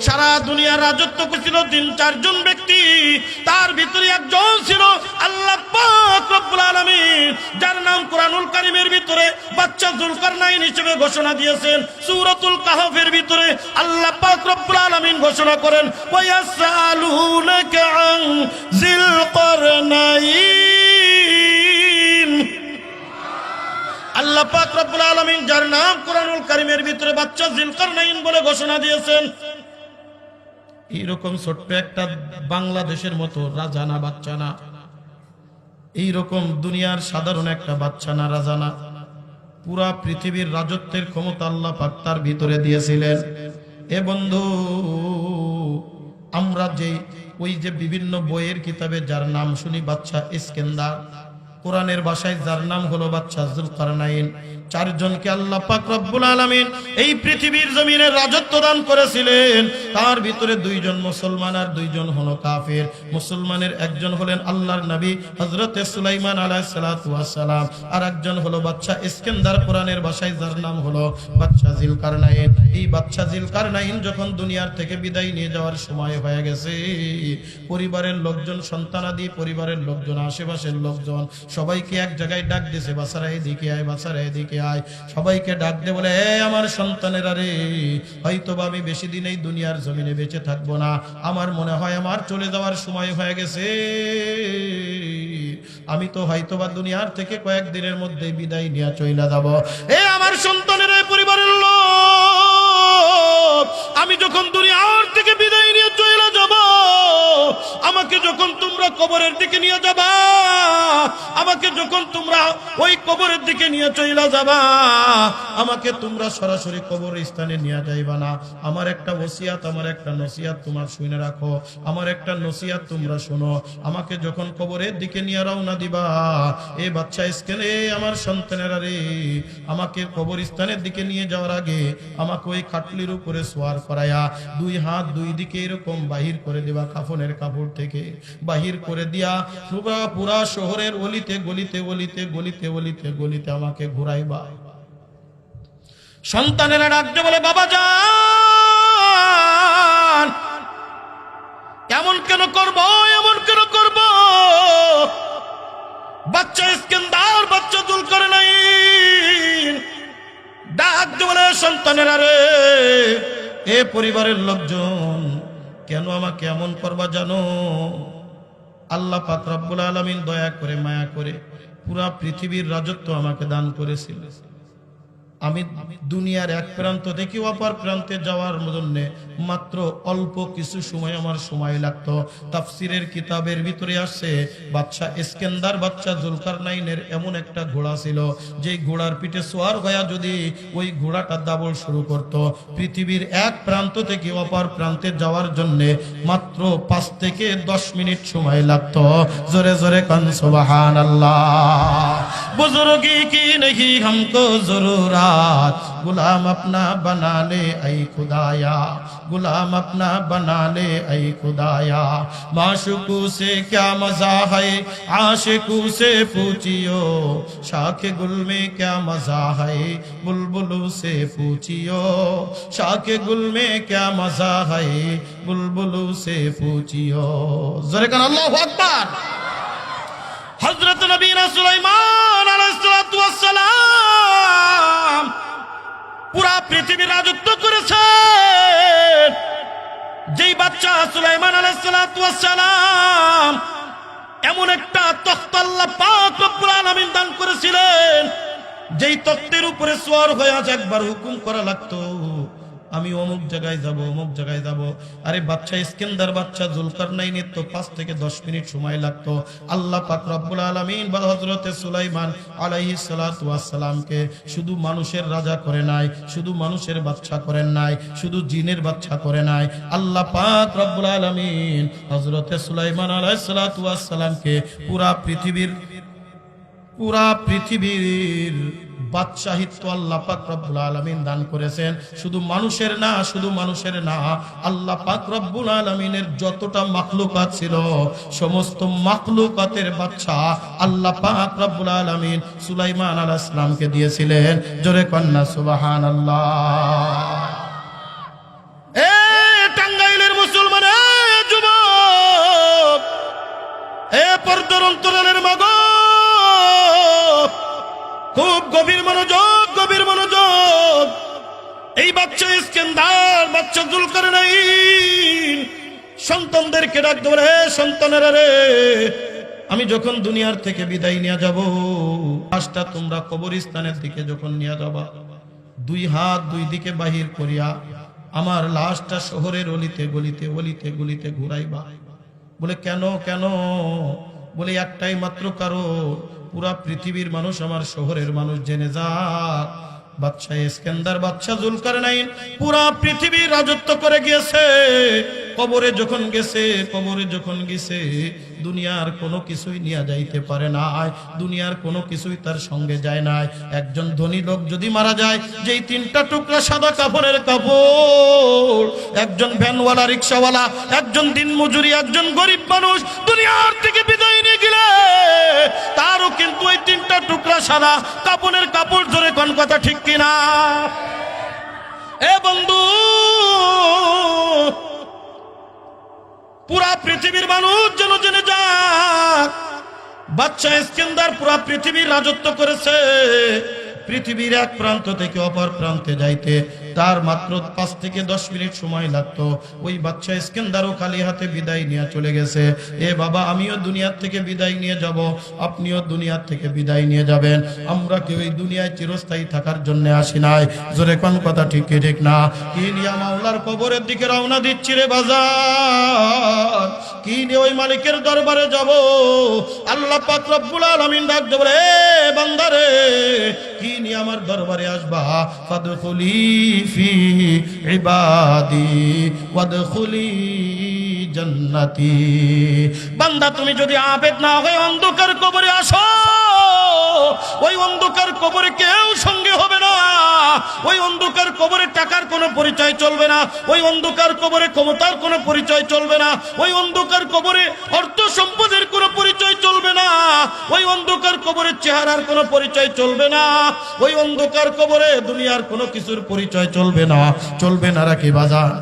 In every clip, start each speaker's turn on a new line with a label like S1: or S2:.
S1: সারা দুনিয়ার রাজত্ব করেছিল 3-4 জন ব্যক্তি, তার ভিতরে একজন ছিল আল্লাহ পাক রব্বুল আলামিন, যার নাম কোরআনুল কারীমের ভিতরে বাচ্চা যুলকারনাইন হিসেবে ঘোষণা দিয়েছেন। সূরাতুল কাহফের ভিতরে আল্লাহ পাক রব্বুল আলামিন ঘোষণা করেন, ওয়ায়াসআলুনাকা আন যিল কারনাইন। আল্লাহ পাক রব্বুল আলামিন যার নাম কোরআনুল কারীমের ভিতরে বাচ্চা যিলকারনাইন বলে ঘোষণা দিয়েছেন, এইরকম ছোট্ট একটা বাংলাদেশের মতো রাজা না, বাচ্চা না, এইরকম দুনিয়ার সাধারণ একটা বাচ্চা না, রাজা না, পুরা পৃথিবীর রাজত্বের ক্ষমতা আল্লাহ পাক তার ভিতরে দিয়েছিলেন। এ বন্ধু, আমরা ওই যে বিভিন্ন বইয়ের কিতাবে যার নাম শুনি বাচ্চা ইস্কেন্দার, কোরআনের ভাষায় যার নাম হলো বাচ্চা যুলকারনাইন, 4 জনকে আল্লাহ পাক রব্বুল আলামিন এই পৃথিবীর জমিনে রাজত্ব দান করেছিলেন। তার ভিতরে 2 জন মুসলমান আর 2 জন হলো কাফের। মুসলমানের একজন হলেন আল্লাহর নবী হযরত সুলাইমান আলাইহিস সালাতু ওয়াস সালাম, আর একজন হলো বাচ্চা ইস্কেন্দার, কোরআনের ভাষায় যার নাম হলো বাচ্চা যিলকারনাইন। এই বাচ্চা যিলকারনাইন যখন দুনিয়ার থেকে বিদায় নিয়ে যাওয়ার সময় হয়ে গেছে, পরিবারের লোকজন, সন্তানাদি পরিবারের লোকজন, আশেপাশের লোকজন সবাইকে এক জায়গায় ডাক দিয়েছে, বাছারা এদিকে আয়, বাছারা এদিকে আয়। সবাইকে ডাক দিয়ে বলে, আমার সন্তানেরা রে, হয়তোবা আমি বেশি দিন এই দুনিয়ার জমিনে বেঁচে থাকবো না, আমার মনে হয় আমার চলে যাওয়ার সময় হয়ে গেছে, আমি তো হয়তোবা দুনিয়ার থেকে কয়েকদিনের মধ্যে বিদায় নিয়ে চলে যাব। আমার সন্তানেরা, পরিবারের লোক, আমি যখন দুনিয়ার থেকে বিদায় নিয়ে চলে যাব, আমাকে যখন তোমরা কবরের দিকে নিয়ে যাবা, আমাকে যখন তোমরা ওই কবরের দিকে নিয়ে চলে যাবা, আমাকে তোমরা সরাসরি কবরস্থানে নিয়ে যাইবা না। আমার একটা ওসিয়াত, আমার একটা নসিহাত তোমার শুনে রাখো, আমার একটা নসিহাত তোমরা শোনো। আমাকে যখন কবরের দিকে নিয়ে রওনা দিবা, এ বাচ্চা ইস্কেনে, আমার সন্তানেরা রে, আমাকে কবরস্থানের দিকে নিয়ে যাওয়ার আগে আমাকে ওই খাটলির উপরে সোয়ার করায়া 2 হাত 2 দিকে এরকম বাহির করে দিবা, কাফনের কাপড় থেকে বাহির করে দিয়া পুরা শহরের অলিতে গলিতে গলিতে গলিতে গলিতে গলিতে আমাকে ঘুরাইবা। সন্তানেরা ডাকতে বলে, বাবা জান, এমন কেন করব, এমন কেন করব? বাচ্চা ইস্কেন্দার, বাচ্চা যুলকারনাইন ডাকতে বলে, সন্তানেরা রে, এ পরিবারের লোকজন, কেন আমাকে এমন করবা জানো? আল্লাহ পাক রব্বুল আলামিন দয়া করে, মায়া করে পুরা পৃথিবীর রাজত্ব আমাকে দান করেছিল। আমি দুনিয়ার এক প্রান্ত থেকে অপর প্রান্তে যাওয়ার জন্য মাত্র অল্প কিছু সময় আমার সময় লাগতো। তাফসিরের কিতাবের ভিতরে আসছে, বাদশা ইস্কেন্দার বাচ্চা যুলকারনাইনের এমন একটা ঘোড়া ছিল, যে ঘোড়ার পিঠে সোয়ার হয়ে যদি ওই ঘোড়াটা দাবল শুরু করত, পৃথিবীর এক প্রান্ত থেকে অপর প্রান্তে যাওয়ার জন্য মাত্র 5 থেকে 10 মিনিট সময় লাগতো। জোরে জোরে কান সুবহানাল্লাহ। বুজুর্গি কি नहीं हमको जरूरत, गुलाम अपना बना ले ऐ खुदाया, गुलाम अपना बना ले ऐ खुदाया। माशुकू से क्या मजा है, आशिकू से पूछियो, शाखे गुल में क्या मजा है, बुलबुलू से पूछियो, शाखे गुल में क्या मजा है, बुलबुलू से पूछियो। ज़ोरे कन अल्लाहु अकबर। हजरत नबीना सुलाइमान अलैहिस्सलाम পুরা পৃথিবী রাজত্ব করেছেন। যেই বাচ্চা সুলাইমান আলাইহিসসালাম এমন একটা তখ্ত আল্লাহ পাক রব্বুল আলামিন দান করেছিলেন, যেই তখ্তের উপরে সওয়ার হয়ে আজ একবার হুকুম করা লাগতো, আমি অমুক জায়গায় যাব, অমুক জায়গায় যাব। আরে বাচ্চা ইস্কেন্দার, বাচ্চা যুলকারনাইনের তো 5 থেকে 10 মিনিট সময় লাগতো। আল্লাহ পাক রব্বুল আলামিন বা হযরতে সুলাইমান আলাইহিস সালাতু ওয়াস সালামকে শুধু মানুষের রাজা করে নাই, শুধু মানুষের বাচ্চা করেন নাই, শুধু জিনের বাচ্চা করে নাই। আল্লাহ পাক রব্বুল আলামিন হযরতে সুলাইমান আলাইহিস সালাতু ওয়াস সালামকে পুরা পৃথিবীর বাদশাহিত্ব আল্লাহ পাক রব্বুল আলামিন দান করেছেন। শুধু মানুষের না, শুধু মানুষের না, আল্লাহ পাক রব্বুল আলামিনের যতটা মাখলুকাত ছিল, সমস্ত মাখলুকাতের বাদশা আল্লাহ পাক রব্বুল আলামিন সুলাইমান আলাইহিস সালামকে দিয়েছিলেন। জোরে কন্না সুবহানাল্লাহ। ইস্কান্দার বাচ্চা যুলকারনাইন সন্তানদেরকে ডাকতে বলে, হে সন্তানেরা রে, আমি যখন দুনিয়ার থেকে বিদায় নিয়ে যাব, লাশটা তোমরা কবরস্থানের দিকে যখন নিয়ে যাবা, দুই হাত দুই দিকে বাহির করিয়া আমার লাশটা শহরের অলিতে গলিতে অলিতে গলিতে ঘুরাইবা। বলে কেন কেন? বলে একটাই মাত্র কারণ, পুরা পৃথিবীর মানুষ, আমার শহরের মানুষ জেনে যাক বাদশা ইস্কান্দার বাদশা যুলকারনাইন পুরা পৃথিবীর রাজত্ব করে গিয়েছে। কবরে যখন গেছে দুনিয়ার কোনো কিছুই নিয়ে যাইতে পারে না, দুনিয়ার কোনো কিছুই তার সঙ্গে যায় না। একজন ধনী লোক যদি মারা যায়, যেই তিনটা টুকরা সাদা কাপড়ের কাপড় একজন ভ্যানওয়ালা, রিক্সাওয়ালা, একজন দিনমজুরি, একজন গরিব মানুষ দুনিয়ার থেকে বিদায় নিয়ে গেলে তারও কিন্তু ওই তিনটা টুকরা সাদা কাপড়ের কাপড় ধরে কোন কথা ঠিক কিনা? এ বন্ধু, পুরা পৃথিবীর মানুষ যেন জেনে যাক বাদশা ইস্কান্দার পুরা পৃথিবীর রাজত্ব করেছে। পৃথিবীর এক প্রান্ত থেকে অপর প্রান্তে যাইতে তার মাত্র 5 থেকে 10 মিনিট সময় লাগতো। ওই বাদশা ইস্কান্দারও খালি হাতে বিদায় নিয়ে চলে গেছে। এ বাবা, আমিও দুনিয়ার থেকে বিদায় নিয়ে যাব, আপনিও দুনিয়ার থেকে বিদায় নিয়ে যাবেন। আমরা কেউ এই দুনিয়ায় চিরস্থায়ী থাকার জন্য আসি নাই। জোরে কোন কথা ঠিক কি ঠিক না? কি নিয়ে মাওলার কবরের দিকে রওনা দিচ্ছি রে বাজার, কি নিয়ে ওই মালিকের দরবারে যাব। আল্লাহ পাক রব্বুল আলামিন ডাক দেবে, এ বান্দারে, কি নিয়ে আমার দরবারে আসবা? ফাদখুলি ফি ইবাদি ওয়াদখুলি জান্নাতি। বান্দা, তুমি যদি আবেদ না হয়ে অন্ধকার কবরে আসো, ওই অন্ধকার কবরে কেউ সঙ্গে হবে না। ওই অন্ধকার কবরে টাকার কোনো পরিচয় চলবে না, ওই অন্ধকার কবরে ক্ষমতার কোনো পরিচয় চলবে না, ওই অন্ধকার কবরে অর্থ সম্পদের কোনো পরিচয় চলবে না, ওই অন্ধকার কবরে চেহারার কোনো পরিচয় চলবে না, ওই অন্ধকার কবরে দুনিয়ার কোনো কিছুর পরিচয় চলবে না। চলবে না রাখি বাজার।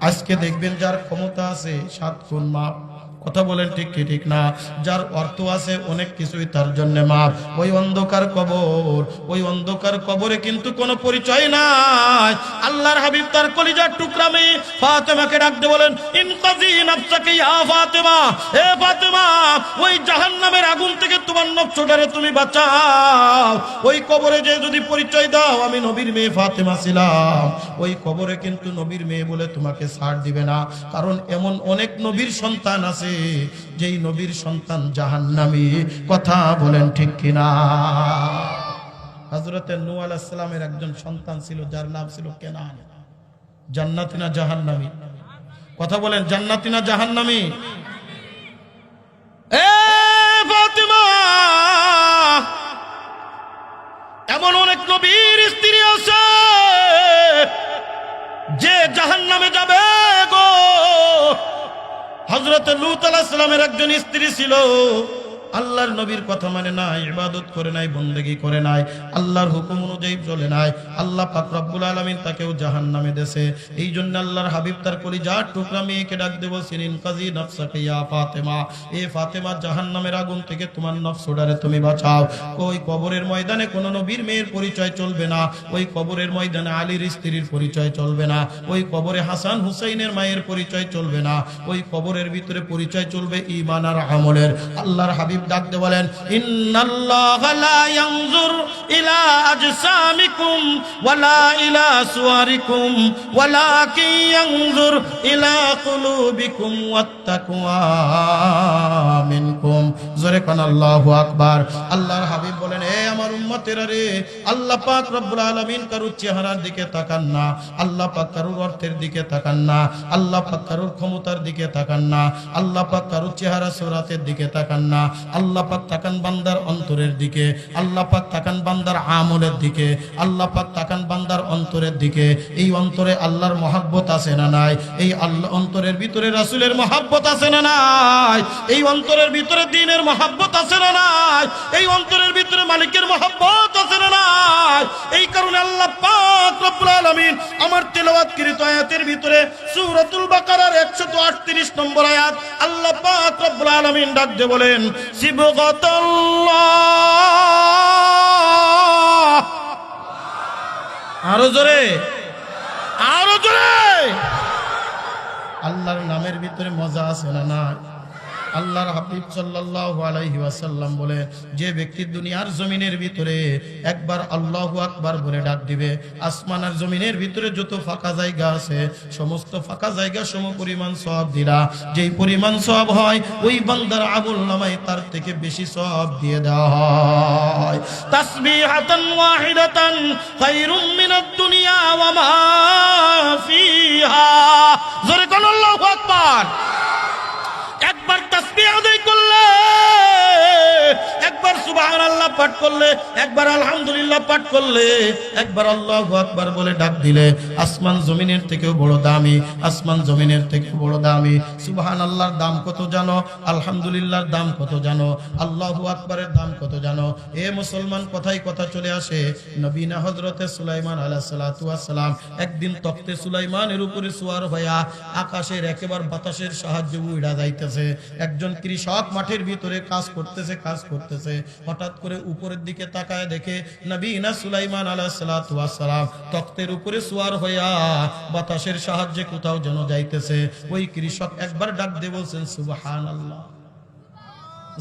S1: আজকে দেখবেন যার ক্ষমতা আছে 7 গুণ মাপ, কথা বলেন ঠিক কি ঠিক না? যার অর্থ আছে অনেক কিছুই তার জন্য মাপ। ওই অন্ধকার কবর, ওই অন্ধকার কবরে কিন্তু কোনো পরিচয় নাই। আল্লাহর হাবিব তার কলিজার টুকরা মেয়ে ফাতেমাকে ডাকতে বলেন, ইনকাজি নাফসাকা ইয়া ফাতেমা, হে ফাতেমা, ওই জাহান্নামের আগুন থেকে তোমার নফসটারে তুমি বাঁচাও। ওই কবরে যে যদি পরিচয় দাও আমি নবীর মেয়ে ফাতেমা ছিলাম, ওই কবরে কিন্তু নবীর মেয়ে বলে তোমাকে ছাড় দিবে না। কারণ এমন অনেক নবীর সন্তান আছে যেই নবীর সন্তান জাহান্নামী। কথা বলেন ঠিক কিনা? হযরত নূহ আলাইহিস সালামের একজন সন্তান ছিল যার নাম ছিল কেনান। জান্নাতি না জাহান্নামী? কথা বলেন, জান্নাতি না জাহান্নামী? এ ফাতেমা, এমন অনেক নবীর স্ত্রী আছে যে জাহান্নামে যাবে গো। হযরত লূত আলাইহিস সালামের একজন স্ত্রী ছিল, আল্লাহর নবীর কথা মানে নাই, ইবাদত করে নাই, বন্দেগী করে নাই, আল্লাহর হুকুম অনুযায়ী চলে নাই। আল্লাহ পাক রব্বুল আলামিন তাকেও জাহান্নামে দেশে। এই জন্য আল্লাহর হাবিব তার কলিজার টুকরা মেয়েকে ডাক দেব, সিনিন কাজী নফসাকা ইয়া ফাতেমা, এ ফাতেমা, জাহান্নামের আগুন থেকে তোমার নফসটারে তুমি বাঁচাও। ওই কবরের ময়দানে কোনো নবীর মেয়ের পরিচয় চলবে না, ওই কবরের ময়দানে আলীর স্ত্রীর পরিচয় চলবে না, ওই কবরে হাসান হুসাইনের মায়ের পরিচয় চলবে না, ওই কবরের ভিতরে পরিচয় চলবে ঈমান আর আমলের। আল্লাহর হাবিব ডাকতে বলেন, ইন্নাল্লাহা লা ইয়ানজুর ইলা আজসামিকুম ওয়ালা ইলা সুওয়ারিকুম ওয়ালাকিন ইয়ানজুর ইলা কুলুবিকুম ওয়াত্তাকওয়া মিনকুম। জোরে কোন আল্লাহু আকবার। আল্লাহর হাবিব বলেন, হে আমার উম্মতেরা রে, আল্লাহ পাক রব্বুল আলামিন কারুর চেহারার দিকে তাকান না, আল্লাহ পাক কারুর অর্থের দিকে তাকান না, আল্লাহ পাক কারুর ক্ষমতার দিকে তাকান না, আল্লাহ পাক কারুর চেহারা সুরাতের দিকে তাকান না। আল্লাহ পাক তাকান বান্দার অন্তরের দিকে, আল্লাহ পাক তাকান বান্দার আমলের দিকে, আল্লাহ পাক তাকান বান্দার অন্তরের দিকে। এই অন্তরে আল্লাহর মহব্বত আছে না নাই? এই আল্লাহ অন্তরের ভিতরে রাসূলের মহব্বত আছে না নাই? এই অন্তরের ভিতরে দ্বীনের মহব্বত আছে না নাই? এই অন্তরের ভিতরে মালিকের মহব্বত আছে না নাই? এই কারণে আল্লাহ পাক রব্বুল আলামিন আমার তেলাওয়াতকৃত আয়াতের ভিতরে সূরাতুল বাকারার 138 নম্বর আয়াত আল্লাহ পাক রব্বুল আলামিন ডাক দিয়ে বলেন, সিবগাতাল্লাহ। আরো জোরে, আরো জোরে। আল্লাহর নামের ভিতরে মজা আছে না? না। আল্লাহর হাবিব সাল্লাল্লাহু আলাইহি ওয়াসাল্লাম বলে, যে ব্যক্তি দুনিয়ার জমিনের ভিতরে একবার আল্লাহু আকবার বলে ডাক দিবে, আসমান আর জমিনের ভিতরে যত ফাঁকা জায়গা আছে সমস্ত ফাঁকা জায়গা সম পরিমাণ সওয়াব দিলা। যেই পরিমাণ সওয়াব হয় ওই বান্দার আমল নামায় তার থেকে বেশি সওয়াব দিয়ে দেওয়া হয়। তাসবিহাতান ওয়াহিদাতান খায়রুম মিনাদ দুনিয়া ওয়া মা ফিহা। জোরে কোন আল্লাহু আকবার। একবার তাসবিহ আদায় করলে, একবার সুবহানাল্লাহ পাঠ করলে, একবার আলহামদুলিল্লাহ পাঠ করলে, একবার আল্লাহু আকবার বলে ডাক দিলে আসমান জমিনের থেকেও বড় দামি, আসমান জমিনের থেকেও বড় দামি। সুবহানাল্লাহর দাম কত জানো? আলহামদুলিল্লাহর দাম কত জানো? আল্লাহু আকবারের দাম কত জানো? এ মুসলমান, কথাই কথা চলে আসে, নবী না হযরতে সুলাইমান আলাইহিস সালাতু ওয়াস সালাম একদিন তখতে সুলাইমানের উপরে সওয়ার হইয়া আকাশের একেবারে বাতাসের সাহায্যে উড়া যাইতেছে। একজন কৃষক মাঠের ভিতরে কাজ করতেছে, হঠাৎ করে উপরের দিকে তাকায় দেখে নবী না সুলাইমান আলাইহিস সালাতু ওয়াস সালাম তখতের উপরে সওয়ার হইয়া বাতাসের সাহায্যে কোথাও যেন যাইতেছে। ওই কৃষক একবার ডাক দিয়ে বলছেন সুবহানাল্লাহ।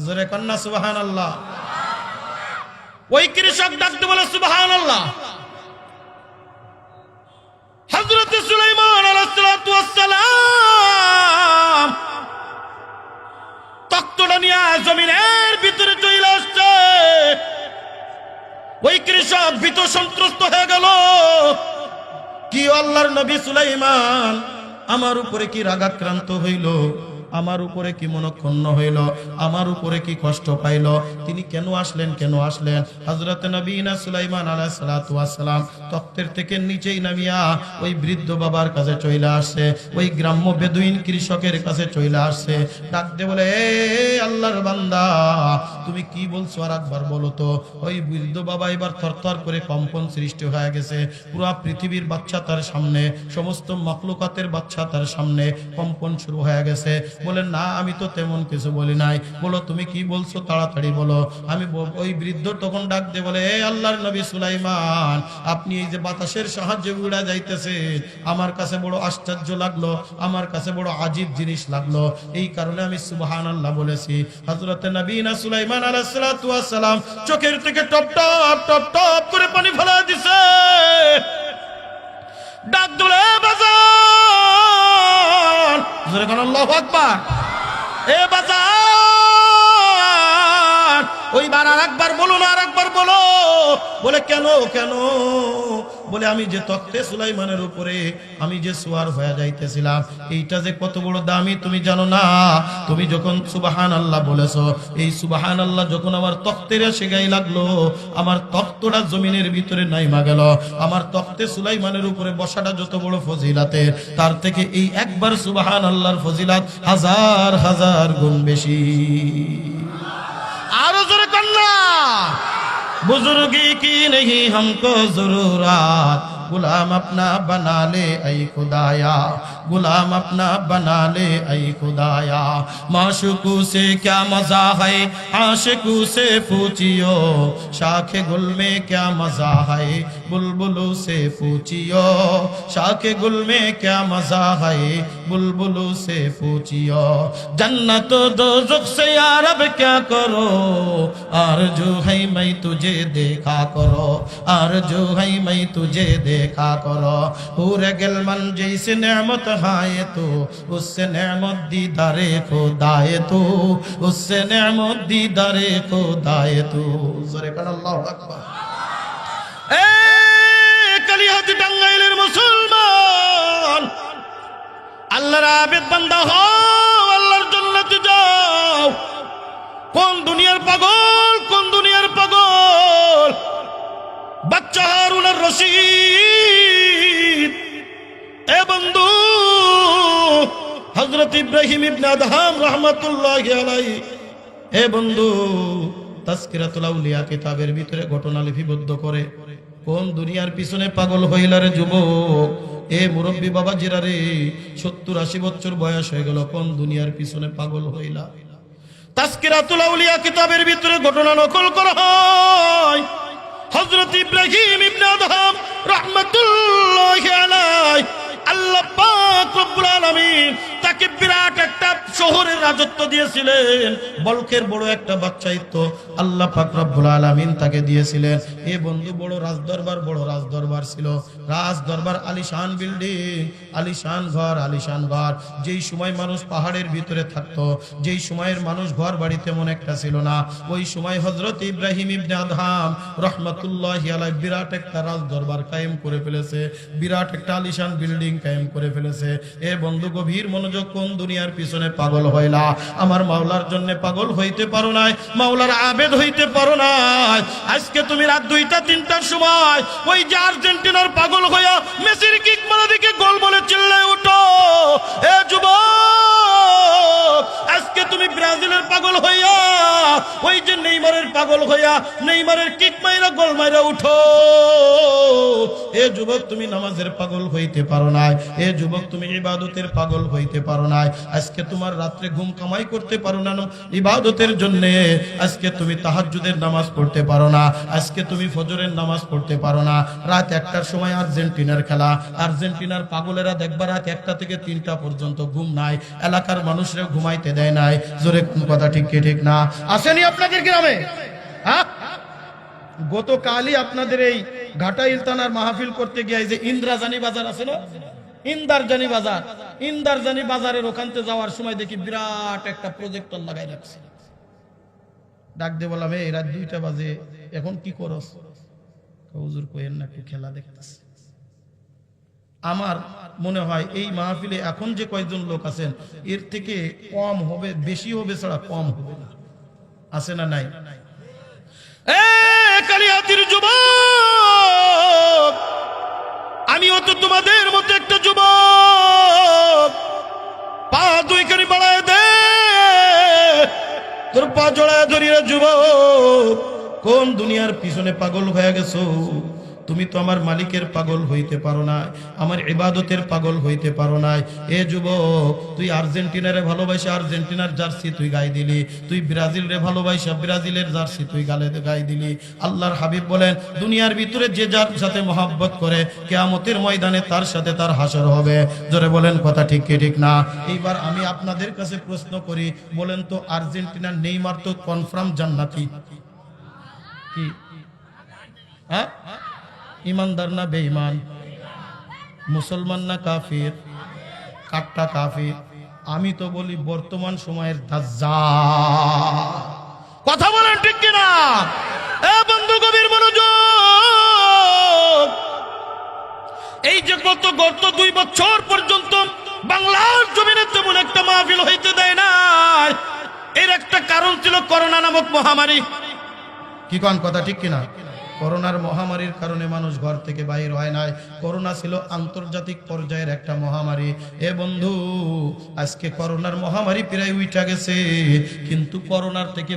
S1: জোরে কন্না সুবহানাল্লাহ। ওই কৃষক ডাক দিয়ে বলে সুবহানাল্লাহ। হযরত সুলাইমান আলাইহিস সালাতু ওয়াস সালাম তক্তটা নিয়ে জমিনের ভিতরে চলে আসছে। ওই কৃষক ভীত সন্ত্রস্ত হয়ে গেল। কি আল্লাহর নবী সুলাইমান আমার উপরে কি রাগাক্রান্ত হইল? আমার উপরে কি মনক্ষুণ্ণ হইল? আমার উপরে কি কষ্ট পাইল? তিনি কেন আসলেন? হযরত নবী না সুলাইমান আলাইহিস সালাতু ওয়াস সালাম তখতের থেকে নিচেই নামিয়া ওই বৃদ্ধ বাবার কাছে চলে আসছে, ওই গ্রাম্য বেদুইন কৃষকের কাছে চলে আসছে। ডাক দিয়ে বলে, এ আল্লাহর বান্দা, তুমি কি বলছো আর একবার বলো তো। ওই বৃদ্ধ বাবা এবার থরথর করে কম্পন সৃষ্টি হয়ে গেছে। পুরো পৃথিবীর বাচ্চা তার সামনে, সমস্ত মাখলুকাতের বাচ্চা তার সামনে কম্পন শুরু হয়ে গেছে। বলেন না, আমি তো তেমন কিছু বলি নাই। বলো তুমি কি বলছো, তাড়াতাড়ি বলো। ওই বৃদ্ধ তখন ডাক দিয়ে বলে, এ আল্লাহর নবী সুলাইমান, আপনি এই যে বাতাসের সাহায্যে উড়া যাইতেছে, আমার কাছে বড় আশ্চর্য লাগলো, আমার কাছে বড় আজীব জিনিস লাগলো, এই কারণে আমি সুবহানাল্লাহ বলেছি। হযরত নবী না সুলাইমান আলাইহিস সালাতু ওয়াস সালাম চোখের থেকে টপ টপ টপ টপ করে পানি ফেলা দিছে। ডাক দিলে, বাজার, জোরে কোন আল্লাহু আকবার। এ বাজার, ওইবার আর একবার বলো না, আর একবার বলো। বলে কেন? বলে আমি যে তখতে সুলাইমানের উপরে আমি যে সওয়ার হয়ে যাইতেছিলাম, এইটা যে কত বড় দামি তুমি জানো না? তুমি যখন সুবহানাল্লাহ বলেছো, এই সুবহানাল্লাহ যখন আমার তখতের এসে গায়ে লাগলো, আমার তখতটা জমিনের ভিতরে নাইমা গেল। আমার তখতে সুলাইমানের উপরে বসাটা যত বড় ফজিলাতের, তার থেকে এই একবার সুবহানাল্লাহর ফজিলাত হাজার হাজার গুণ বেশি। आरो जोर करना बुजुर्गी की नहीं हमको जरूरत गुलाम अपना बना ले ऐ खुदाया गुलाम अपना बना ले ऐ खुदाया माशूकू से क्या मजा है आशिकू से पूछियो शाखे गुल में क्या मजा है बुलबुलू से पूछियो शाखे गुल में क्या मजा है बुलबुलू से पूछियो जन्नत दोज़ख से यार अब क्या करो आरज़ू है मैं तुझे देखा करो आरज़ू है मैं तुझे देखा करो पूरे गिलमन जैसे नेमत है तो उससे नेमत दीदारे खुदाए तो उससे नेमत दीदारे खुदाए तो ज़ोरे कर अल्लाहु अकबर। ए कलियात टांगाइलेर मुसलमान আল্লাহর আবেদ বান্দা হও আল্লাহর জান্নাতে যাও। কোন দুনিয়ার পাগল বাচ্চা হারুন আর রশিদ এ বন্ধু হযরত ইব্রাহিম ইবনে আদহাম রাহমাতুল্লাহি আলাইহি এ বন্ধু তাজকিরাতুল আউলিয়া কিতাবের ভিতরে ঘটনা লিপিবদ্ধ করে কোন দুনিয়ার পিছনে পাগল হইলারে যুবক এ মুরব্বী বাবা জিরা রে 70-80 বছর বয়স হয়ে গেল কোন দুনিয়ার পিছনে পাগল হইলা। তাজকিরাতুল আউলিয়া কিতাবের ভিতরে ঘটনা নকল করা হয় হযরত ইব্রাহিম ইবনে আদহাম রাহমাতুল্লাহি আলাইহি আল্লাহ পাক রব্বুল আলামিন তাকে বিরাট একটা শহরের রাজত্ব দিয়েছিলেন, বলকের বড় একটা বাদশাহিত্ব আল্লাহ পাক রব্বুল আলামিন তাকে দিয়েছিলেন। এ বন্ধু বড় রাজদরবার ছিল। রাজদরবার আলিশান বিল্ডিং, আলিশান ঘর। যেই সময় মানুষ পাহাড়ের ভিতরে থাকতো, যেই সময়ের মানুষ ঘর বাড়ি তেমন একটা ছিল না, ওই সময় হযরত ইব্রাহিম ইবনে আদহাম রাহমাতুল্লাহি আলাইহি বিরাট একটা রাজদরবার কায়েম করে ফেলেছে, বিরাট একটা আলিশান বিল্ডিং কায়েম করে ফেলেছে। এ বন্ধু গভীর মনোযোগ, কোন দুনিয়ার পিছনে পাগল হইলা? আমার মাওলার জন্য পাগল হইতে পারো নাই, মাওলার আবেদ হইতে পারো নাই। আজকে তুমি রাত 2টা-3টার সময় ওই যে আর্জেন্টিনার পাগল হইয়া মেসির কিক মারা দিকে গোল বলে চিল্লায় উঠো। এ যুবক, আজকে তুমি ব্রাজিলের পাগল হইয়া ওই যে নেইমারের পাগল হইয়া নেইমারের কিক মাইরা গোল মাইরা উঠো। এ যুবক, তুমি নামাজের পাগল হইতে পারো নাই। এ যুবক, তুমি ইবাদতের পাগল হইতে পারো নাই। আজকে তোমার রাত্রে ঘুম কামাই করতে পারো না ইবাদতের জন্য। আজকে তুমি তাহাজ্জুদের নামাজ পড়তে পারো না, আজকে তুমি ফজরের নামাজ পড়তে পারো না। রাত 1টার সময় আর্জেন্টিনার খেলা, আর্জেন্টিনার পাগলেরা দেখবা রাত 1টা থেকে 3টা পর্যন্ত ঘুম নাই, এলাকার মানুষরা ঘুমাইতে দেয় নাই। জোরে কোন কথা ঠিক কি ঠিক না? আসেনি আপনাদের গ্রামে? হ্যাঁ, গতকালই আপনাদের এই ঘাটাইল থানার মাহফিল করতে গিয়ে যে ইন্দ্রাজানি বাজার আছে না, ইন্দারজানি বাজারের ওখানতে যাওয়ার সময় দেখি বিরাট একটা প্রজেক্টর লাগাই রাখছে। ডাক দিয়ে বললাম, এই রাত 2টা বাজে, এখন কি করস? হুজুর কইেন না, একটু খেলা দেখতেছে। আমার মনে হয় এই মাহফিলে এখন যে কয়েকজন লোক আছেন এর থেকে কম হবে, বেশি হবে ছাড়া কম হবে না। আছে না নাই? কালিয়াতির যুবক, আমিও তো তোমাদের মতো একটা যুবক। পা দুইখানি বাড়ায় দে, তোর পা জড়ায় ধরিয়ে। যুবক, কোন দুনিয়ার পিছনে পাগল হয়ে গেছো? তুমি তো আমার মালিকের পাগল হইতে পারো না, আমার ইবাদতের পাগল হইতে পারো না। এ যুবক, তুই আর্জেন্টিনারে ভালোবাসা আর্জেন্টিনার জার্সি তুই গায়ে দিলি, তুই ব্রাজিল রে ভালোবাসা ব্রাজিলের জার্সি তুই গায়ে দিলি। আল্লাহর হাবিব বলেন, দুনিয়ার ভিতরে যে যার সাথে মহব্বত করে কিয়ামতের ময়দানে তার সাথে তার হাসর হবে। জোরে বলেন কথা ঠিক কি ঠিক না? এইবার আমি আপনাদের কাছে প্রশ্ন করি, বলেন তো আর্জেন্টিনার নেইমার তো কনফার্ম জান্নাতি কি? হ্যাঁ, ইমানদার না বেঈমান? মুসলমান না কাফির? কাট্টা কাফির। আমি তো বলি বর্তমান সময়ের দাজ্জাল। কথা বলেন ঠিক কিনা? এ বন্ধু, গভীর মনোযোগ। এই যে গত 2 বছর পর্যন্ত বাংলার জমিনে তেমন একটা মাহফিল হইতে দেয় না, এর একটা কারণ ছিল করোনা নামক মহামারী। কি কোন কথা ঠিক কিনা? করোনার মহামারীর কারণে মানুষ ঘর থেকে বাইর হয় নাই। করোনা ছিল আন্তর্জাতিক পর্যায়ের একটা মহামারী। এ বন্ধু, আজকে করোনার মহামারী প্রায় উঠা গেছে, কিন্তু করোনার থেকে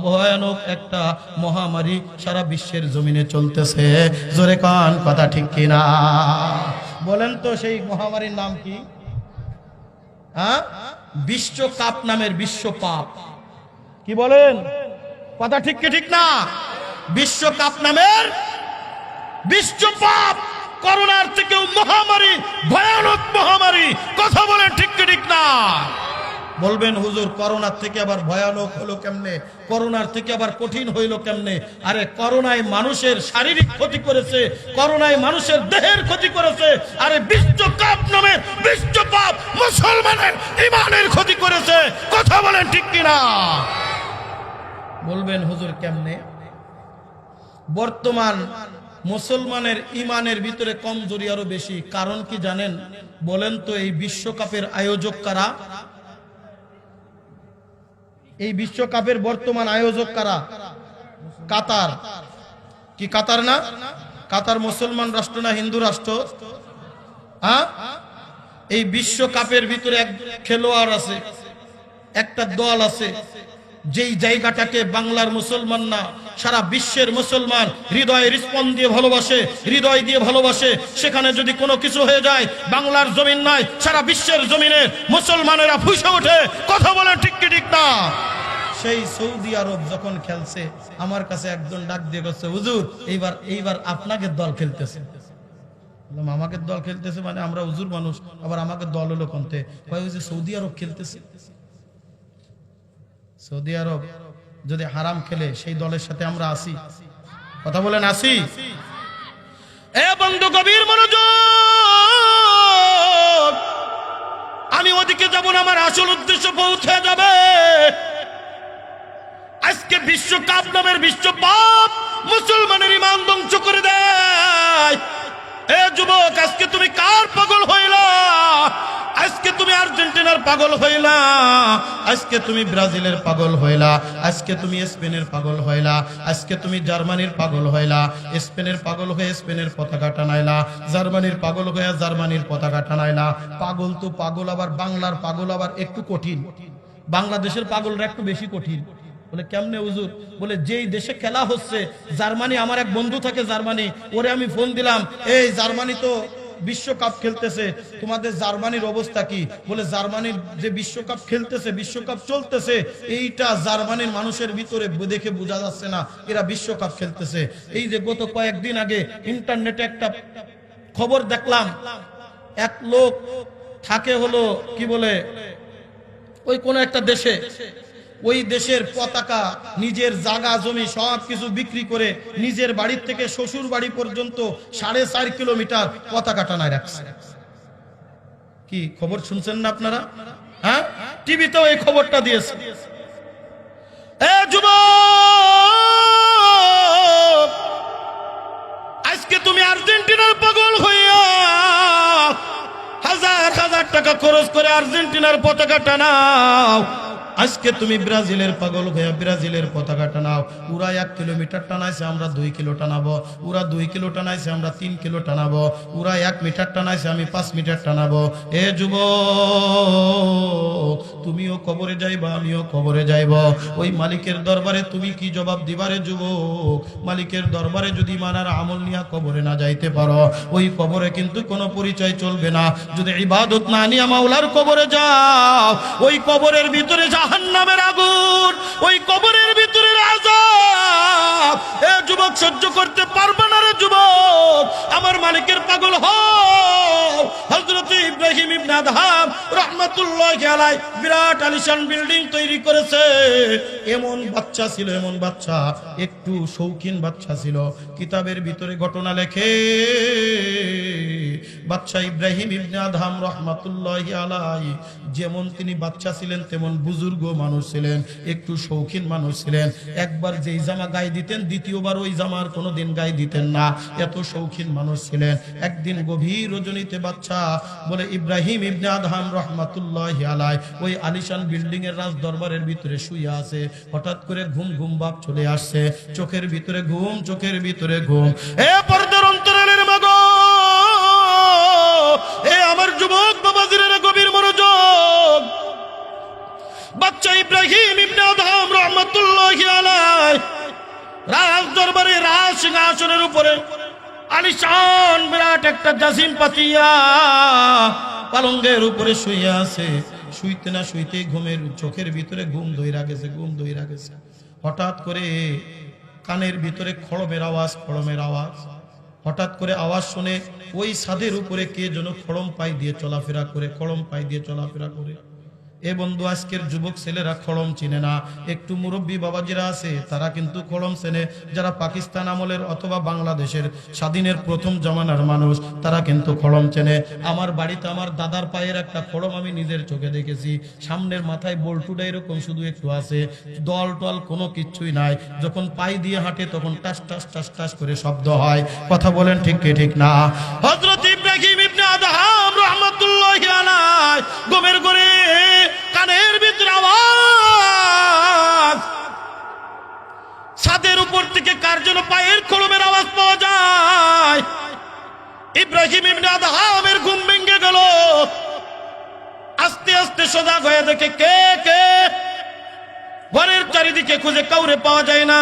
S1: ভয়ানক একটা মহামারী সারা বিশ্বের জমিনে চলতেছে। জোরে কান কথা ঠিক কিনা? বলেন তো সেই মহামারীর নাম কি? হ্যাঁ, বিশ্বকাপ নামের বিশ্বপাপ। কি বলেন? কথা ঠিক কি ঠিক না? বিশ্বকাপ নামের বিশ্বপাপ, করোনার থেকেও মহামারী, ভয়ানক মহামারী। কথা বলেন ঠিক কি ঠিক না? বলবেন হুজুর করোনার থেকে আবার ভয়ানক হলো কেমনে, করোনার থেকে আবার কঠিন হইলো কেমনে? আরে করোনায় মানুষের শারীরিক ক্ষতি করেছে, করোনায় মানুষের দেহের ক্ষতি করেছে। আরে বিশ্বকাপ নামে বিশ্বপাপ মুসলমানের ঈমানের ক্ষতি করেছে। কথা বলেন ঠিক কিনা? বলবেন হুজুর কেমনে? বর্তমান মুসলমানের ঈমানের ভিতরে কমজোরি আরো বেশি। কারণ কি জানেন? বলেন তো এই বিশ্বকাপের আয়োজক কারা? এই বিশ্বকাপের বর্তমান আয়োজক কারা? কাতার। কি কাতার না? কাতার মুসলমান রাষ্ট্র না হিন্দু রাষ্ট্র? হ্যাঁ, এই বিশ্বকাপের ভিতরে এক খেলোয়াড় আছে, একটা দল আছে, যেই জায়গাটাকে বাংলার মুসলমান না সারা বিশ্বের মুসলমান হৃদয়ে রিসপন্স দিয়ে ভালোবাসে, হৃদয় দিয়ে ভালোবাসে। সেখানে যদি কোনো কিছু হয়ে যায়, বাংলার জমিন নাই, সারা বিশ্বের জমিনে মুসলমানেরা ফুঁসে ওঠে। কথা বলেন ঠিক কি ঠিক না? সেই সৌদি আরব যখন খেলছে, আমার কাছে একজন ডাক দিয়ে গেছে, হুজুর এইবার আপনাকে দল খেলতেছে। বললাম আমাকে দল খেলতেছে মানে আমরা হুজুর মানুষ, আবার আমাকে দল হলো কোনতে? কয় ওই যে সৌদি আরব খেলতেছে। সৌদি আরব যদি হারাম খেলে সেই দলের সাথে আমরা আসি, কথা বলেন আসি? এ বন্ধু গভীর মনোযোগ, আমি ওদিকে যাব না, আমার আসল উদ্দেশ্য পৌঁছে যাবে। আজকে বিশ্বকাপ নামের বিশ্বকাপ মুসলমানের ইমান ধ্বংস করে দেয়। এ যুবক, আজকে তুমি কার পাগল হইলা? আজকে তুমি আর্জেন্টিনার পাগল হইলা, আজকে তুমি ব্রাজিলের পাগল হইলা, আজকে তুমি স্পেনের পাগল হইলা, আজকে তুমি জার্মানির পাগল হইলা। স্পেনের পাগল হয়ে স্পেনের পতাকা টানাইলা, জার্মানির পাগল হয়ে জার্মানির পতাকা টানাইলা। পাগল তো পাগল, আবার বাংলার পাগল আবার একটু কঠিন, বাংলাদেশের পাগলরা একটু বেশি কঠিন। বলে কেমনে হুজুর? বলে যেই দেশে খেলা হচ্ছে, জার্মানি, আমার এক বন্ধু থাকে জার্মানি, ওরে আমি ফোন দিলাম, এই জার্মানি তো বিশ্বকাপ খেলতেছে, তোমাদের জার্মানির অবস্থা কি? বলে জার্মানির যে বিশ্বকাপ খেলতেছে, বিশ্বকাপ চলতেছে, এইটা জার্মানির মানুষের ভিতরে দেখে বোঝা যাচ্ছে না এরা বিশ্বকাপ খেলতেছে। এই যে গত কয়েকদিন আগে ইন্টারনেটে একটা খবর দেখলাম, এক লোক থাকে হলো কি বলে ওই কোন একটা দেশে, ওই দেশের পতাকা, নিজের জায়গা জমি সবকিছু বিক্রি করে নিজের বাড়ির থেকে শ্বশুর বাড়ি পর্যন্ত 4.5 কিলোমিটার পতাকা টানায় রাখছে। কি খবর শুনছেন না আপনারা? হ্যাঁ, টিভিতেও এই খবরটা দিয়েছে। এ যুবক, আজকে তুমি আর্জেন্টিনার পাগল হইয়া হাজার হাজার টাকা খরচ করে আর্জেন্টিনার পতাকা টানাও। আজকে তুমি ব্রাজিলের পাগল হয়ে ব্রাজিলের পতাকা টানাও। ওরা 1 কিলোমিটার টানাইছে, আমরা 2 কিলো টানাবো। ওরা 2 কিলো টানাইছে, আমরা 3 কিলো টানাবো। ওরা 1 মিটার টানাইছে, আমি 5 মিটার টানাবো। এ যুবক, তুমিও কবরে যাইবা, আমিও কবরে যাইব। ওই মালিকের দরবারে তুমি কি জবাব দিবারে যুবক? মালিকের দরবারে যদি মানার আমল নিয়া কবরে না যাইতে পারো, ওই কবরে কিন্তু কোনো পরিচয় চলবে না। যদি ইবাদত না নিয়া মাওলার কবরে যাও, ওই কবরের ভিতরে জাহান্নামের আগুন, ওই কবরের ভিতরে আযাব। এ যুবক, সহ্য করতে পারবে না রে যুবক, আমার মালিকের পাগল হও। হযরত ইব্রাহিম ইবনে আদহাম রাহমাতুল্লাহি আলাইহি বিরাট আলিশান বিল্ডিং তৈরি করেছে। এমন বাচ্চা ছিল, এমন বাচ্চা, একটু শৌখিন বাচ্চা ছিল। কিতাবের ভিতরে ঘটনা লেখে, বাচ্চা ইব্রাহিম ইবনে আদহাম রাহমাতুল্লাহি আলাইহি যেমন তিনি বাচ্চা ছিলেন, তেমন বুজুর্গ মানুষ ছিলেন, একটু শৌখিন মানুষ ছিলেন। একবার যেই জামা গায়ে দিতেন, দ্বিতীয়বার ওই জামার কোনোদিন গায়ে দিতেন না, এত শৌখিন মানুষ ছিলেন। একদিন গভীর রজনীতে বাচ্চা বলে ইব্রাহিম ইবনে আদহাম রাহমাতুল্লাহি আলাইহি ওই আলিশান বিল্ডিং এর রাজ দরবারের ভিতরে শুয়ে আছে। হঠাৎ করে ঘুম ঘুম ভাব চলে আসছে, চোখের ভিতরে ঘুম, চোখের ভিতরে ঘুম। এ পর্দার অন্তরালের মাগো, এ আমার যুবক বাবাজিরা, গভীর মনোযোগ। বাচ্চা ইব্রাহিম ইবনে আদহাম রাহমাতুল্লাহি আলাইহি রাজ দরবারে রাজ সিংহাসনের উপরে আলিশান বিরাট একটা জাসিম পাতিয়া পালঙ্গের উপরে শুয়ে আছে। শুইতে না শুইতে ঘুমের চোখের ভিতরে ঘুম ধইরা গেছে, ঘুম ধইরা গেছে। হঠাৎ করে কানের ভিতরে খড়মের আওয়াজ, খড়মের আওয়াজ। হঠাৎ করে আওয়াজ শুনে ওই ছাদের উপরে কে যেন খড়ম পাই দিয়ে চলাফেরা করে, খড়ম পাই দিয়ে চলাফেরা করে। এ বন্ধু, আজকের যুবক ছেলেরা খড়ম চিনে না। একটু মুরব্বী বাবাজিরা আছে, তারা কিন্তু খড়ম চেনে। যারা পাকিস্তান আমলের অথবা বাংলাদেশের স্বাধীনের প্রথম জমানার মানুষ, তারা কিন্তু খড়ম চেনে। আমার বাড়িতে আমার দাদার পায়ের একটা খড়ম আমি নিজের চোখে দেখেছি। সামনের মাথায় বল্টুটা এরকম শুধু একটু আছে, দল টল কোনো কিচ্ছুই নাই। যখন পাই দিয়ে হাঁটে তখন টাস টাস টাস টাস করে শব্দ হয়। কথা বলেন ঠিক কি ঠিক না? হযরত ইব্রাহিম ইবনে আদহাম রাহমাতুল্লাহি আলাইহি ঘুমের ঘরে কানের ভিতরে আওয়াজ, ছাদের উপর থেকে কার যেন পায়ের খড়মের আওয়াজ পাওয়া যায়। ইব্রাহিম ইবনে আদহামের ঘুম ভেঙে গেল। আস্তে আস্তে সজাগ হয়ে দেখে কে কে। ঘরের চারিদিকে খুঁজে কাউরে পাওয়া যায় না।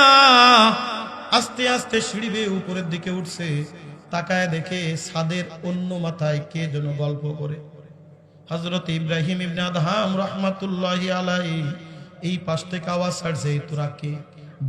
S1: আস্তে আস্তে সিঁড়ি বেয়ে উপরের দিকে উঠছে, তাকায় দেখে ছাদের অন্য মাথায় কে যেন গল্প করে। হযরত ইব্রাহিম ইবনে আদহাম রাহমাতুল্লাহি আলাইহি এই পাশ থেকে আওয়াজ ছাড়ছে, তোরা কে?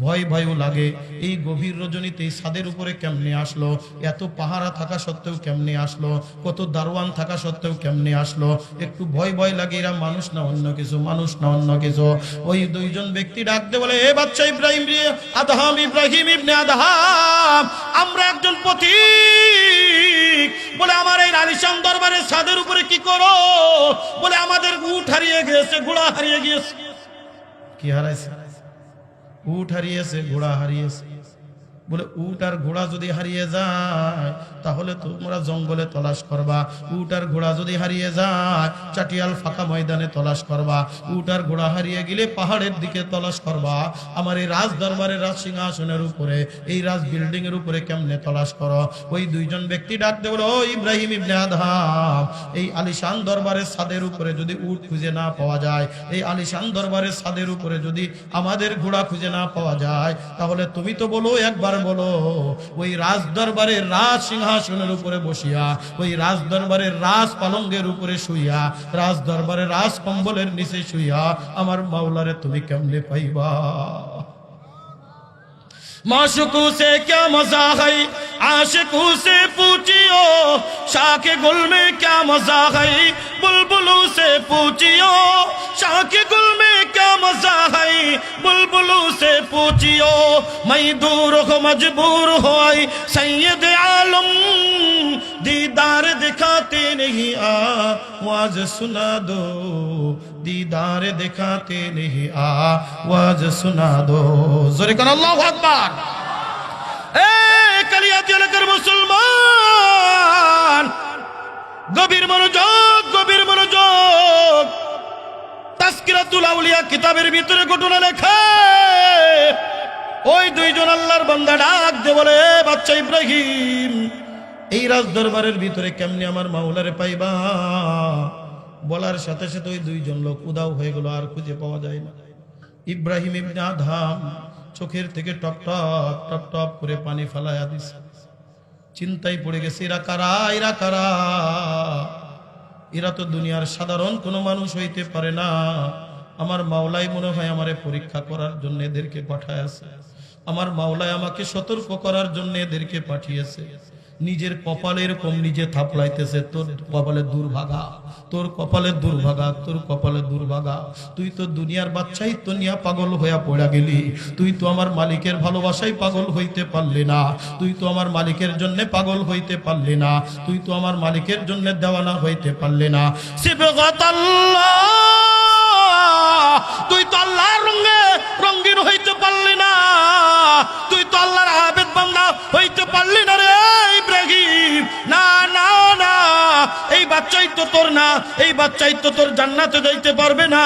S1: ভয় ভয়ও লাগে। এই গভীর রজনীতে এই ছাদের উপরে কেমনে আসলো, এত পাহারা থাকা সত্ত্বেও কেমনে আসলো, কত দারোয়ান থাকা সত্ত্বেও কেমনে আসলো, একটু ভয় ভয় লাগে। এরা মানুষ না অন্য কিছু, মানুষ না অন্য কিছু। ওই দুইজন ব্যক্তি ডাকতে বলে, এ বাচ্চা ইব্রাহিম রে আদহাম, ইব্রাহিম ইবনে আদহাম, আমরা একজন পথিক। বলে আমার এই আলিশান দরবারের ছাদের উপরে কি করো? বলে আমাদের উট হারিয়ে গিয়েছে, ঘোড়া হারিয়ে গিয়েছে। কি হারাইছে? উট হারিয়েছে, ঘোড়া হারিয়েছে। বলে উট আর ঘোড়া যদি হারিয়ে যায় তাহলে তোমরা জঙ্গলে তলাশ করবা, উট আর ঘোড়া যদি হারিয়ে যায় চাটিয়াল ফাঁকা ময়দানে তলাশ করবা, উট আর ঘোড়া হারিয়ে গেলে পাহাড়ের দিকে তলাশ করবা। আমার এই রাজ দরবারের রাজ সিংহাসনের উপরে, এই রাজ বিল্ডিং এর উপরে কেমনে তলাশ করো? ওই দুইজন ব্যক্তি ডাকতে বলো, ও ইব্রাহিম ইবনে আদহাম, এই আলিশান দরবারের ছাদের উপরে যদি উট খুঁজে না পাওয়া যায়, এই আলিশান দরবারের ছাদের উপরে যদি আমাদের ঘোড়া খুঁজে না পাওয়া যায়, তাহলে তুমি তো বলো, একবার বলো, ওই রাজ দরবারের রাজ সিংহাসনের উপরে বসিয়া, ওই রাজ দরবারের রাজ পালঙ্গের উপরে শুইয়া, রাজ দরবারের রাজ কম্বলের নিচে শুইয়া আমার মাওলারে তুমি কেমনে পাইবা? माशुकू से क्या मजा है, आशिकू से पूछियो, शाके गुल में क्या मजा है, बुलबुलू से पूछियो, शाके गुल में क्या मजा है, बुलबुलू से पूछियो। मैं दूर हो मजबूर हो आई सैयद आलम, दीदार दिखाते नहीं आवाज सुना दो, दीदार दिखाते नहीं आवाज सुना दो। जोरे कन अल्लाहु আকবার। এ কালিয়াতি এলাকার মুসলমান, গভীর মনোযোগ, গভীর মনোযোগ। তাসকিরাতুল আউলিয়া কিতাবের ভিতরে ঘটনা লেখা। ওই দুইজন আল্লাহর বান্দা ডাক দে বলে, বাচ্চা ইব্রাহিম, এই রাজ দরবারের ভিতরে কেমনে আমার মাওলারে পাইবা? বলার সাথে সাথে ওই দুইজন লোক উদাও হয়ে গেল, আর খুঁজে পাওয়া যায় না। ইব্রাহিম ইবনে আদহাম চোখের থেকে টপ টপ টপ টপ করে পানি ফালায়া দিছে। চিন্তায় পড়ে গেছে, এরা কারা, এরা কারা? এরা তো দুনিয়ার সাধারণ কোনো মানুষ হইতে পারে না। আমার মাওলাই মনে হয় আমারে পরীক্ষা করার জন্য এদেরকে পাঠাইছে, আমার মাওলাই আমাকে সতর্ক করার জন্য এদেরকে পাঠিয়েছে। নিজের কপালে এরকম নিজে থাপড়াইতেছে, তোর কপালে দুর্ভাগা, তোর কপালে দুর্ভাগা, তোর কপালে দুর্ভাগা। তুই তো দুনিয়ার বাচ্চাই তো নিয়া পাগল হইয়া পড়া গেলি, তুই তো আমার মালিকের ভালোবাসায় পাগল হইতে পারলি না, তুই তো আমার মালিকের জন্য পাগল হইতে পারলি না, তুই তো আমার মালিকের জন্য দেওয়ানা হইতে পারলি না। সিবগাতাল্লাহ, তুই তো আল্লাহর রঙে রঙিন হইতে পারলি না, তুই তো আল্লাহর আবেদ বান্দা হইতে পারলি না রে ইব্রাহিম। না না না, এই বাচ্চাই তো তোর না, এই বাচ্চাই তো তোর জান্নাতে যাইতে পারবে না,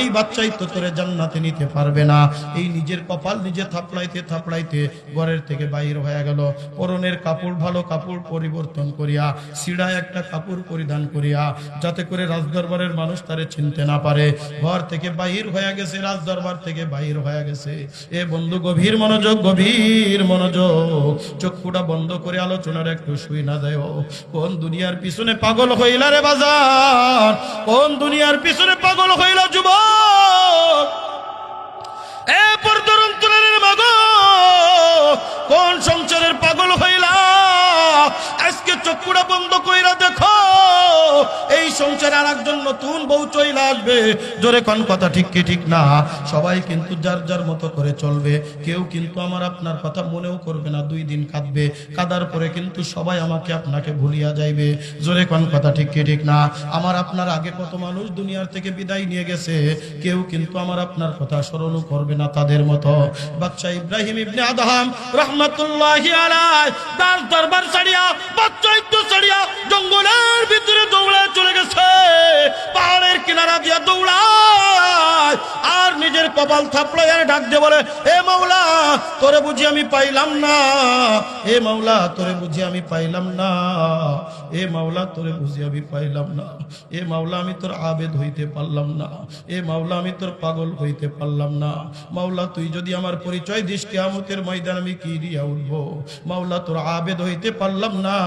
S1: এই বাচ্চাই তো তোরে জান্নাতে নিতে পারবে না। এই নিজের কপাল নিজে থাপড়াইতে থাপড়াইতে ঘরের থেকে বাইর হয়ে গেল। পরনের কাপড় ভালো কাপড় পরিবর্তন করিয়া, সিড়া একটা কাপড় পরিধান করিয়া, যাতে করে রাজদরবারের মানুষ তারে চিনতে না পারে, ঘর থেকে বাহির হয়ে গেছে, রাজদরবার থেকে বাহির হয়ে গেছে। এ বন্ধু, গভীর মনোযোগ, গভীর মনোযোগ। চক্ষুটা বন্ধ করে আলোচনার একটু শুই না দেয়। কোন দুনিয়ার পিছনে পাগল হইলা রে বাজার, কোন দুনিয়ার পিছনে পাগল হইলা যুবক? এ পর্দার অন্তরের মাগো, কোন সংসারের পাগল হইলা? আজকে চক্ষুটা বন্ধ কইরা দেখো, এই সংসারে আর একজন নতুন বউ চলে আসবে। জোরে কোন কথা ঠিক কি ঠিক না? সবাই কিন্তু যার যার মতো করে চলবে, কেউ কিন্তু আমার আপনার কথা মনেও করবে না। 2 দিন কাঁদবে, কাঁদার পরে কিন্তু সবাই আমাকে আপনাকে ভুলিয়া যাইবে। জোরে কোন কথা ঠিক কি ঠিক না? আমার আপনার আগে কত মানুষ দুনিয়ার থেকে বিদায় নিয়ে গেছে, কেউ কিন্তু আমার আপনার কথা স্মরণও করবে না তাদের মতো। বাচ্চা ইব্রাহিম ইবনে আদহাম রাহমাতুল্লাহি আলাইহি তার দরবার ছাড়িয়া, বাচ্চাইত্ব ছাড়িয়া জঙ্গলের ভিতরে দৌড়ায় চলে গেছে, পাহাড়ের কিনারা দিয়া দৌড়ায়, আর নিজের কপাল থাপড়াইয়া ডাক দিয়ে বলে, এ মাওলা তোরে বুঝি আমি পাইলাম না, এ মাওলা তোরে বুঝি আমি পাইলাম না, এ মাওলা তোরে বুঝি আমি পাইলাম না, এ মাওলা আমি তোর আবেদ হইতে পারলাম না, এ মাওলা আমি তোর পাগল হইতে পারলাম না। মাওলা তুই যদি আমার পরিচয় দিস, কিয়ামতের ময়দান আমি কি দিয়া উঠবো? মাওলা তোর আবেদ হইতে পারলাম না,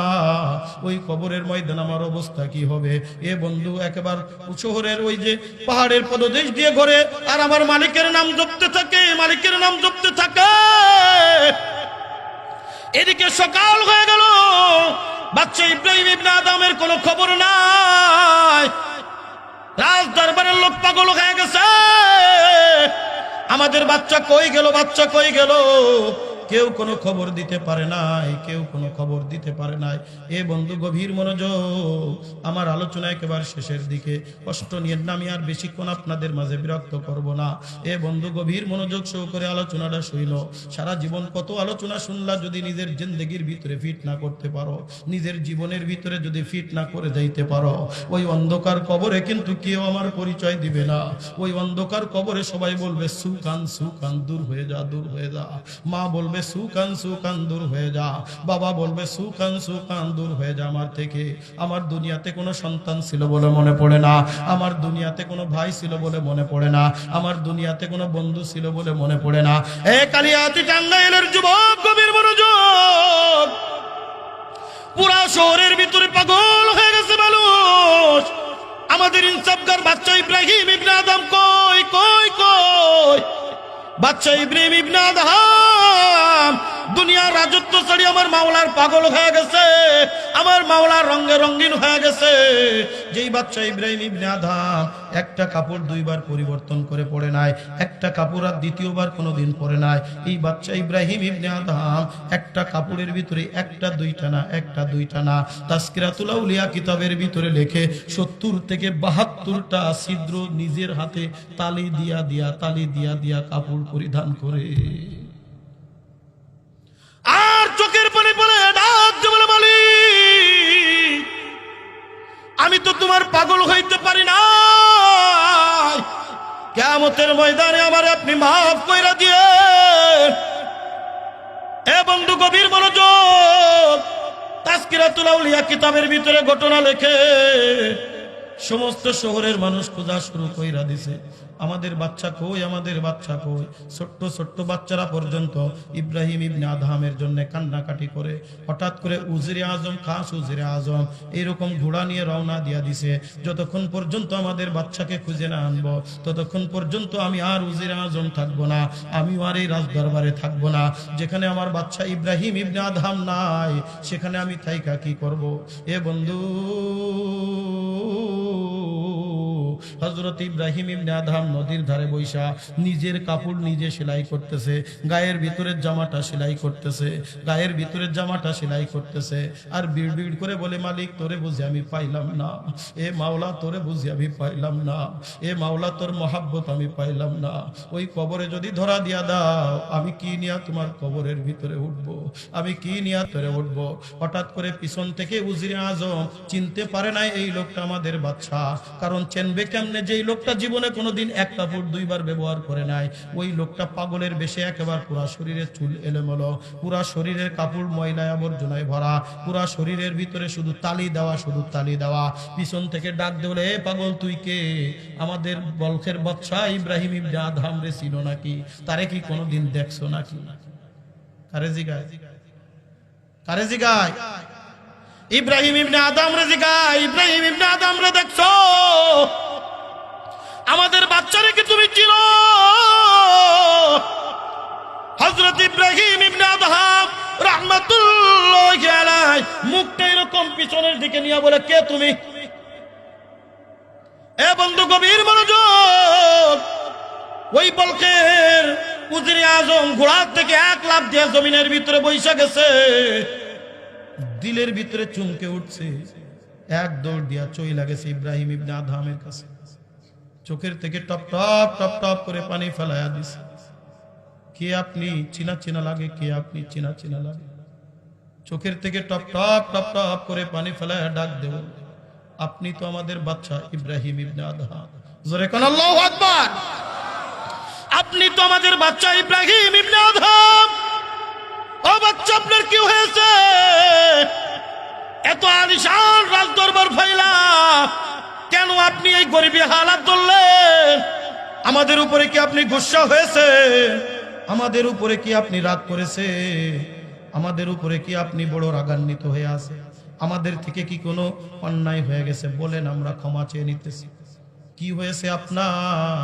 S1: ওই কবরের ময়দান আমার অবস্থা কি হবে? এ বন্ধু, একবার শহরের ওই যে পাহাড়ের পদদেশ দিয়ে ঘরে, আর আমার মালিকের নাম জপতে থাকে, মালিকের নাম জপতে থাকে। এদিকে সকাল হয়ে গেল, বাচ্চা ইব্রাহিম ইবনে আদমের কোনো খবর নাই। রাজ দরবারের লোক পাগল হয়ে গেছে, আমাদের বাচ্চা কই গেল, বাচ্চা কই গেল। কেউ কোনো খবর দিতে পারে নাই, কেউ কোনো খবর দিতে পারে নাই। এ বন্ধু গভীর মনোযোগ, আমার আলোচনা একেবারে শেষের দিকে, কষ্ট নিয়ে আমি আর বেশিক্ষণ আপনাদের মাঝে বিরক্ত করব না। এ বন্ধু গভীর মনোযোগ সহকারে আলোচনাটা শুইল। সারা জীবন কত আলোচনা শুনলা, যদি নিজের জিন্দেগির ভিতরে ফিট না করতে পারো, নিজের জীবনের ভিতরে যদি ফিট না করে যাইতে পারো, ওই অন্ধকার কবরে কিন্তু কেউ আমার পরিচয় দিবে না। ওই অন্ধকার কবরে সবাই বলবে সুকান সুকান, দূর হয়ে যা, দূর হয়ে যা। মা বলবে সুকান সুকান, দূর হয়ে যা। বাবা বলবে সুকান সুকান, দূর হয়ে যা আমার থেকে। আমার দুনিয়াতে কোনো সন্তান ছিল বলে মনে পড়ে না, আমার দুনিয়াতে কোনো ভাই ছিল বলে মনে পড়ে না, আমার দুনিয়াতে কোনো বন্ধু ছিল বলে মনে পড়ে না। এ কালিয়াতি টাঙ্গাইলের যুবক, গভীর মনোযোগ, পুরা শহরের ভিতরে পাগল হয়ে গেছে মানুষ। আমাদের ইনসাফগার বাচ্চা ইব্রাহিম ইবনে আদম কই কই কই? বাচ্চা ইব্রাহিম ইবনে আদম দুনিয়ার রাজত্ব ছাড়ি আমার মাওলার পাগল হয়ে গেছে, আমার মাওলার রঙে রঙিন হয়ে গেছে। যেই বাচ্চা ইব্রাহিম ইবনে আদম একটা কাপড় দুইবার পরিবর্তন করে পড়ে নাই, একটা কাপড় আর দ্বিতীয়বার কোনোদিন পরে নাই। এই বাচ্চা ইব্রাহিম ইবনে আদম একটা কাপড়ের ভিতরে একটা দুইটা না, একটা দুইটা না, তাজকিরাতুল আউলিয়া কিতাবের ভিতরে লেখে 70 থেকে 72টা ছিদ্র নিজের হাতে তালি দিয়া দিয়া, তালি দিয়া দিয়া কাপড় পরিধান করে। আর চোখের পানি পড়ে ডাক দিয়ে বলে, মালিক আমি তো তোমার পাগল হইতে পারি না, কিয়ামতের ময়দানে আমার আপনি মাফ কইরা দিয়ে। এ বন্ধু গভীর মনোযোগ, তাজকিরাতুল আউলিয়া কিতাবের ভিতরে ঘটনা লেখে সমস্ত শহরের মানুষ খোঁজা শুরু কইরা দিছে, আমাদের বাচ্চা কই, আমাদের বাচ্চা কই। ছোট্ট ছোট্ট বাচ্চারা পর্যন্ত ইব্রাহিম ইবনে আদমের জন্য কান্নাকাটি করে। হঠাৎ করে উজিরে আজম, খাস উজিরে আজম এইরকম ঘোড়া নিয়ে রওনা দিয়া দিছে, যতক্ষণ পর্যন্ত আমাদের বাচ্চাকে খুঁজে না আনবো ততক্ষণ পর্যন্ত আমি আর উজিরে আজম থাকবো না, আমি আর এই রাজদরবারে থাকবো না। যেখানে আমার বাচ্চা ইব্রাহিম ইবনে আদম নাই, সেখানে আমি থাইকা কি করব? এ বন্ধু, হযরত ইব্রাহিম ইবনে আদম নদীর ধারে বৈশা নিজের কাপড় নিজে সেলাই করতেছে, গায়ের ভিতরের জামাটা সেলাই করতেছে, গায়ের ভিতরের জামাটা সেলাই করতেছে। আর বিড় বিড় করে বলে, মালিক তোরে বুঝি আমি পাইলাম না, এ মাওলা তোরে বুঝি আমি পাইলাম না, এ মাওলা তোর মহাব্বত আমি পাইলাম না। ওই কবরে যদি ধরা দিয়া দাও, আমি কি নিয়া তোমার কবরের ভিতরে উঠবো, আমি কি নিয়া তোরে উঠবো? হঠাৎ করে পিছন থেকে উজিরে আজম চিনতে পারে নাই এই লোকটা আমাদের বাচ্চা। কারণ চেনবে কেমনে? যেই লোকটা জীবনে কোনোদিন এক কাপড় দুইবার ব্যবহার করে নাই, ওই লোকটা পাগলের বেশে একেবারে পুরা শরীরের চুল এলোমেলো, পুরা শরীরের কাপড় ময়লায় আবর্জনায় ভরা, পুরা শরীরের ভিতরে শুধু তালি দেওয়া, শুধু তালি দেওয়া। পিছন থেকে ডাক দেবলে, এ পাগল তুই কে? আমাদের বলখের বাদশা ইব্রাহিম ইবনে আদম রে চিনো নাকি? তারে কি কোনোদিন দেখছো নাকি? কারে জিগায়, কারে জিগায়? ইব্রাহিম ইবনে আদম রে জিগায়, ইব্রাহিম ইবনে আদম রে দেখছো? আমাদের বাচ্চারে কি তুমি চিনো? হযরত ইব্রাহিম ইবনে আদম রাহমাতুল্লাহি আলাইহি মুখটা এরকম পিছনের দিকে নিয়ে বলে, কে তুমি? এ বন্ধু গভীর মনোযোগ, ওই বলকের উজিরে আজম ঘোড়া থেকে এক লাফ দিয়ে জমিনের ভিতরে বৈশা গেছে, দিলের ভিতরে চুমকে উঠছে, এক দৌড় দিয়া চইলা গেছে ইব্রাহিম ইবনে আদমের কাছে। চোখের থেকে টপ টপ টপ টপ করে পানি ফেলাইয়া দিছে। কে আপনি? চিনা চিনা লাগে, কে আপনি? চিনা চিনা লাগে। চোখের থেকে টপ টপ টপ টপ করে পানি ফেলাইয়া ডাক দেব, আপনি তো আমাদের বাচ্চা ইব্রাহিম ইবনে আদম। জোরে কোন আল্লাহু আকবার। আপনি তো আমাদের বাচ্চা ইব্রাহিম ইবনে আদম। ও বাচ্চা, আপনার কি হয়েছে? এত আলিশান রাজদরবার ফাইলা কেন আপনি এই গরিবী হালাত ধরলেন? আমাদের উপরে কি আপনি গুসা হয়েছে? আমাদের উপরে কি আপনি রাগ করেছে? আমাদের উপরে কি আপনি বড় রাগান্বিত হয়ে আছে? আমাদের থেকে কি কোনো অন্যায় হয়ে গেছে? বলেন, আমরা ক্ষমা চেয়ে নিতেছি। কি হয়েছে আপনার?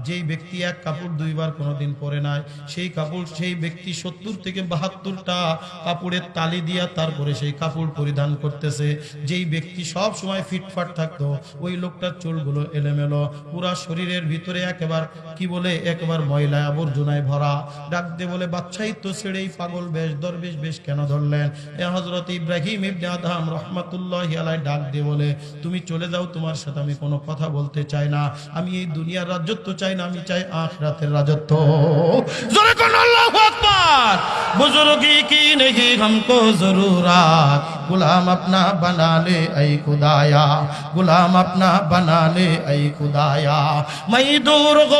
S1: যেই ব্যক্তি এক কাপড় দুইবার কোনোদিন পরে নাই, সেই কাপড় সেই ব্যক্তি 70 থেকে 72টা কাপড়ের তালি দিয়া তারপরে সেই কাপড় পরিধান করতেছে। যেই ব্যক্তি সব সময় ফিটফাট থাকতো, ওই লোকটার চুলগুলো এলোমেলো, পুরা শরীরের ভিতরে একেবারে কি বলে একেবারে ময়লা আবর্জনায় ভরা। ডাক দিয়ে বলে, বাচ্চাই তো ছেড়েই পাগল বেশ দরবেশ বেশ কেন ধরলেন? এ হযরত ইব্রাহিম ইবনে আদম রাহমাতুল্লাহি আলাইহি ডাক দিয়ে বলে, তুমি চলে যাও, তোমার সাথে আমি কোনো কথা বলতে চাই না। আমি এই দুনিয়ার রাজত্ব চাই না, আমি চাই আখিরাতের রাজত্ব। জোরে কোন আল্লাহু আকবার। বুজুর্গি কি नहीं हमको जरूरत, गुलाम अपना बना ले ऐ खुदाया, गुलाम अपना बना ले ऐ खुदाया। मैं दूर गो